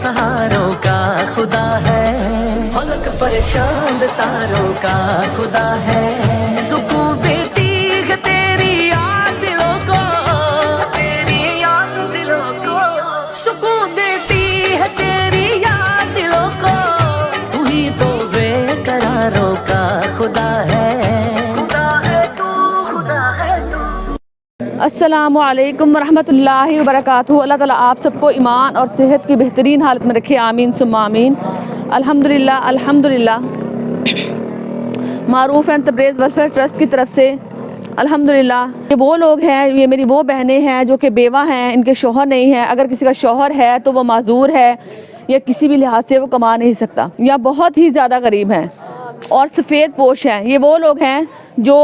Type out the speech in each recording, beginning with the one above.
सहारों का खुदा है, फलक पर चांद तारों का खुदा है। सुकून देती है तेरी याद दिलों को, तेरी याद दिलों को, सुकून देती है तेरी याद दिलों को। तू ही तो बेकरारों का खुदा है, खुदा है तू, खुदा है तू। अस्सलामु अलैकुम वरहमतुल्लाहि वबरकातुहू। अल्लाह ताला आप सबको ईमान और सेहत की बेहतरीन हालत में रखे, आमीन सुम्मा आमीन। अल्हम्दुलिल्लाह अल्हम्दुलिल्लाह। मारूफ़ एंड तबरेज़ वेलफेयर ट्रस्ट की तरफ से अल्हम्दुलिल्लाह, ये वो लोग हैं, ये मेरी वो बहनें हैं जो कि बेवा हैं, इनके शौहर नहीं है। अगर किसी का शौहर है तो वो माजूर है या किसी भी लिहाज से वो कमा नहीं सकता या बहुत ही ज़्यादा गरीब हैं और सफ़ेद पोश हैं। ये वो लोग हैं जो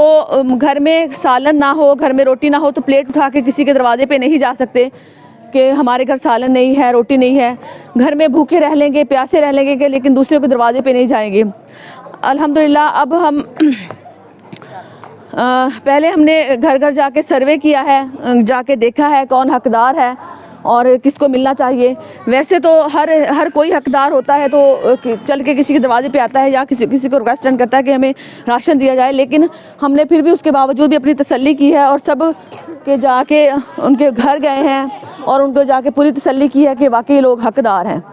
घर में सालन ना हो, घर में रोटी ना हो तो प्लेट उठा के किसी के दरवाजे पे नहीं जा सकते कि हमारे घर सालन नहीं है, रोटी नहीं है। घर में भूखे रह लेंगे, प्यासे रह लेंगे, लेकिन दूसरे के दरवाजे पे नहीं जाएंगे। अल्हम्दुलिल्लाह अब हम पहले हमने घर घर जाके सर्वे किया है, जाके देखा है कौन हकदार है और किसको मिलना चाहिए। वैसे तो हर कोई हकदार होता है तो चल के किसी के दरवाजे पे आता है या किसी को रिक्वेस्ट करता है कि हमें राशन दिया जाए, लेकिन हमने फिर भी उसके बावजूद भी अपनी तसल्ली की है और सब के जाके उनके घर गए हैं और उनको जाके पूरी तसल्ली की है कि वाकई लोग हकदार हैं।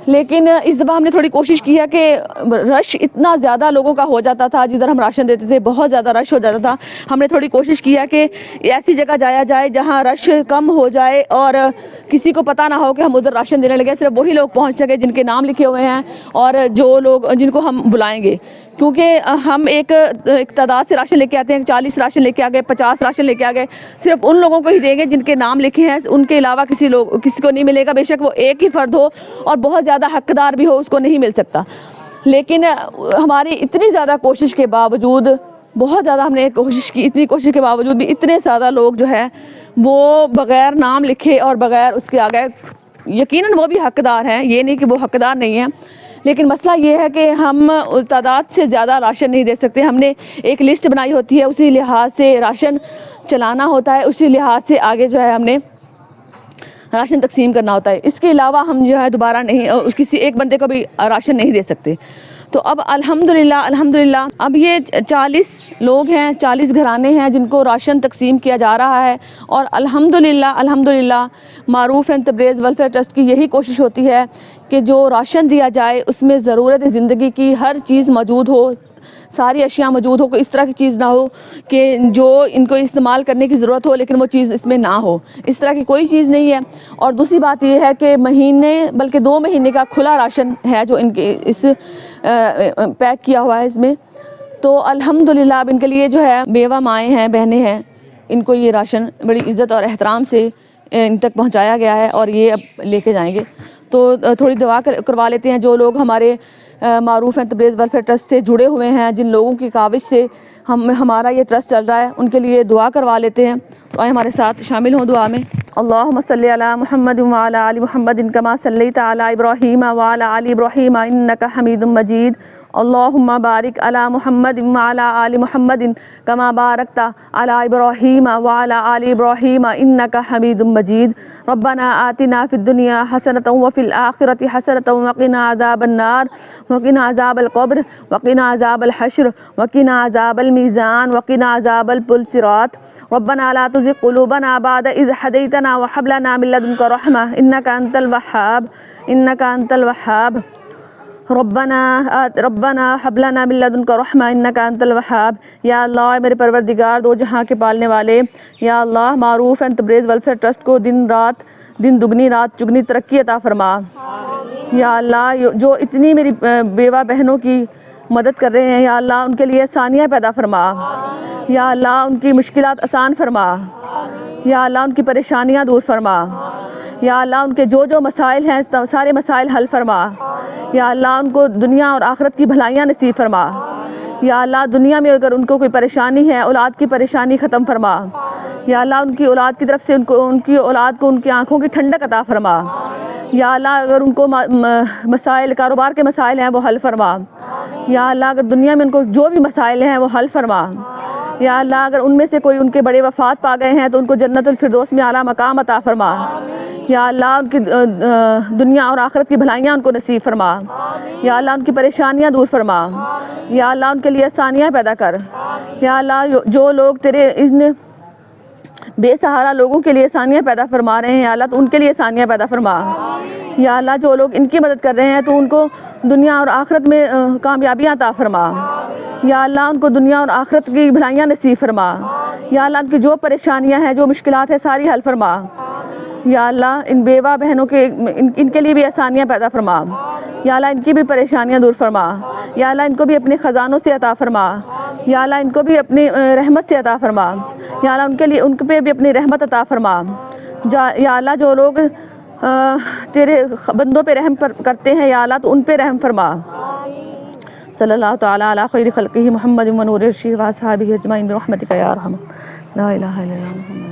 लेकिन इस दफ़ा हमने थोड़ी कोशिश की है कि रश इतना ज़्यादा लोगों का हो जाता था, जिधर हम राशन देते थे बहुत ज़्यादा रश हो जाता था। हमने थोड़ी कोशिश किया कि ऐसी जगह जाया जाए जहां रश कम हो जाए और किसी को पता ना हो कि हम उधर राशन देने लगे। सिर्फ वही लोग पहुंच सके जिनके नाम लिखे हुए हैं और जो लोग जिनको हम बुलाएंगे, क्योंकि हम एक तादाद से राशन लेके आते हैं। 40 राशन लेके आ गए, 50 राशन लेके आ गए, सिर्फ उन लोगों को ही देंगे जिनके नाम लिखे हैं, उनके अलावा किसी को नहीं मिलेगा। बेशक वो एक ही फ़र्द हो और बहुत ज़्यादा हकदार भी हो, उसको नहीं मिल सकता। लेकिन हमारी इतनी ज़्यादा कोशिश के बावजूद, बहुत ज़्यादा हमने कोशिश की, इतनी कोशिश के बावजूद भी इतने ज़्यादा लोग जो है वो बग़ैर नाम लिखे और बग़ैर उसके आ गए। यकीनन वो भी हकदार हैं, ये नहीं कि वो हकदार नहीं हैं, लेकिन मसला ये है कि हम तादाद से ज़्यादा राशन नहीं दे सकते। हमने एक लिस्ट बनाई होती है, उसी लिहाज से राशन चलाना होता है, उसी लिहाज से आगे जो है हमने राशन तकसीम करना होता है। इसके अलावा हम जो है दोबारा नहीं किसी एक बंदे को भी राशन नहीं दे सकते। तो अब अल्हम्दुलिल्लाह अल्हम्दुलिल्लाह अब ये 40 लोग हैं, 40 घराने हैं जिनको राशन तकसीम किया जा रहा है। और अल्हम्दुलिल्लाह अल्हम्दुलिल्लाह मारूफ़ एंड तबरेज़ वेलफेयर ट्रस्ट की यही कोशिश होती है कि जो राशन दिया जाए उसमें ज़रूरत ज़िंदगी की हर चीज़ मौजूद हो, सारी अशिया मौजूद हो। कोई इस तरह की चीज़ ना हो कि जो इनको इस्तेमाल करने की ज़रूरत हो लेकिन वो चीज़ इसमें ना हो, इस तरह की कोई चीज़ नहीं है। और दूसरी बात ये है कि महीने बल्कि 2 महीने का खुला राशन है जो इनके इस पैक किया हुआ है इसमें। तो अल्हम्दुलिल्लाह अब इनके लिए जो है बेवा माएँ हैं, बहनें हैं, इनको ये राशन बड़ी इज़्ज़त और एहतराम से इन तक पहुँचाया गया है और ये अब लेके जाएंगे। तो थोड़ी दुआ करवा लेते हैं जो लोग हमारे मारूफ़ एंड तबरेज़ वेलफेयर ट्रस्ट से जुड़े हुए हैं, जिन लोगों की काविश से हमारा ये ट्रस्ट चल रहा है, उनके लिए दुआ करवा लेते हैं। तो आए हमारे साथ शामिल हों दुआ में। अल्लाहुम्मा सल्ली अला मुहम्मद व अला आलि मुहम्मदिन कमा सल्लैता अला इब्राहीम व अला आलि इब्राहीम इन्नका हमीदुम मजीद। अल्लाहुम्मा बारिक अला मुहम्मद व अला आलि मुहम्मदिन कमा बारकता अला इब्राहीम व अला आलि इब्राहीम इन्नका हमीदुम मजीद। रब्बना आतिना फिद दुनिया हसनतन व फिल आखिरति हसनतन व क़िना अज़ाबन नार व क़िना अज़ाबल क़ब्र व क़िना अज़ाबल हश्र व क़िना अज़ाबल मीज़ान व क़िना अज़ाबल पुलसिरात। रब्बना ला तुज़िग़ क़ुलूबना बअद इज़ हदैतना व हब लना मिन लदुनका रहमा इन्नका अंतल वह्हाब इन्नका अंतल वह्हाब। रब्बना हब लना मिन लदुनका रहमा इन्नका अंतल वह्हाब। या अल्लाह मेरे परवरदिगार, दो जहाँ के पालने वाले, या अल्लाह मारूफ़ एंड तबरेज़ वेलफेयर ट्रस्ट को दिन दुगनी रात चुगनी तरक्की अता फरमा। या अल्लाह जो इतनी मेरी बेवा बहनों की मदद कर रहे हैं, या अल्लाह उनके लिए आसानियाँ पैदा फरमा। या अल्लाह उनकी मुश्किलात आसान फरमा। या अल्लाह उनकी परेशानियाँ दूर फरमा। या अल्लाह उनके जो मसाइल हैं सारे मसाइल हल फरमा। या अल्लाह उनको दुनिया और आखिरत की भलाइयाँ नसीब फरमा। या अल्लाह दुनिया में अगर उनको कोई परेशानी है, औलाद की परेशानी ख़त्म फरमा। या अल्लाह उनकी औलाद की तरफ से उनकी औलाद को उनकी आँखों की ठंडक अता फरमा। या अल्लाह अगर उनको मसाइल कारोबार के मसाइल हैं वो हल फरमा। या अल्लाह अगर दुनिया में उनको जो भी मसाइल हैं वो हल फरमा। या अल्लाह अगर उनमें से कोई उनके बड़े वफ़ात पा गए हैं तो उनको जन्नतुल फिरदौस में आला मकाम अता फरमा। या अल्लाह उनकी दुनिया और आखिरत की भलाइयाँ उनको नसीब फरमा। या अल्लाह उनकी परेशानियाँ दूर फरमा। या अल्लाह उनके लिए आसानियाँ पैदा कर। या अल्लाह जो लोग तेरे इन बेसहारा लोगों के लिए आसानियाँ पैदा फरमा रहे हैं, या अल्लाह तो उनके लिए आसानियाँ पैदा फरमा। या अल्लाह जो लोग इनकी मदद कर रहे हैं तो उनको दुनिया और आखिरत में कामयाबियाँ अता फरमा। या अल्लाह उनको दुनिया और आखिरत की भलाइयाँ नसीब फरमा। या अल्लाह उनकी जो परेशानियाँ हैं, जो मुश्किलात हैं, सारी हल फरमा। या अल्लाह इन बेवा बहनों के इनके लिए भी आसानियाँ पैदा फरमा। या अल्लाह इनकी भी परेशानियाँ दूर फरमा। या अल्लाह इनको भी अपने ख़जानों से अता फरमा। या अल्लाह इनको भी अपनी रहमत से अता फरमा। या अल्लाह उनके पे भी अपनी रहमत अता फरमा। या अल्लाह जो लोग तेरे बंदों पे रहम करते हैं, या अल्लाह तो उन पे रहम फरमा। सल्लल्लाहु तआला अला खैरि खल्क़िही मुहम्मद व नूरि अर्शिही व अस्हाबिही अजमईन बिरहमतिका या अरहम ला इलाहा इल्लल्लाह।